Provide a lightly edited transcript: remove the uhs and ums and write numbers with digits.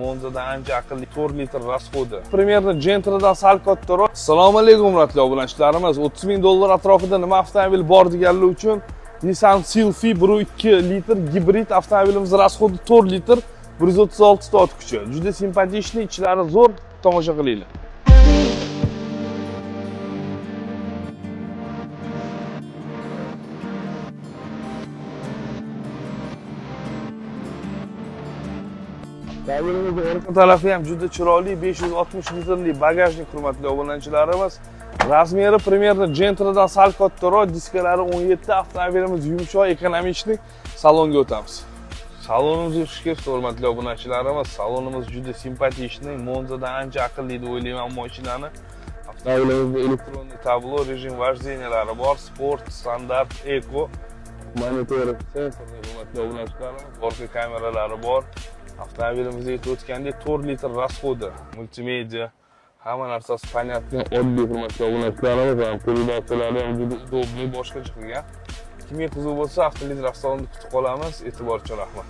Monzada ancha aqlli 4 litr rasxodi. Примерно Gentra'dan sal kattaroq. Assalomu alaykum hurmatli obunachilarimiz. 30 ming dollar atrofida nima avtomobil bor deganlar uchun Nissan Sylphy 1.2 litr gibrid avtomobilimiz rasxodi 4 litr 136 ta ot kuchi. Juda simpatичный, ichlari zo'r, tomosha qilinglar. Avtomobilimiz orqa tarafi ham juda chiroyli, 560 litrli bagajnik hurmatli obunachilarimiz. Razmeri примерно Gentra'dan sal kattaroq, diskalari 17, avtomobilimiz yumshoq, ekonomичный. Salonga o'tamiz. Salonimizga xush kelibsiz hurmatli obunachilarimiz. Salonimiz juda simpatичный, Monzada ancha aqlli deb o'ylayman mashinani. Avtomobilimizda elektronniy tablo, rejim vождениялari bor, sport, standart, eko, monitor, sensorli hurmatli obunachilarimiz, orqa kameralari bor. Avtomobilimizda aytib o'tgandek 4 litr rasxodi, multimedia, hamma narsasi понятно, oddiy hurmatli obunachilarimiz ham передачалari ham juda удобный, boshqacha qilgan. Kimga qiziq bo'lsa, avtomobil avtosalonda kutib qolamiz. E'tibor uchun rahmat.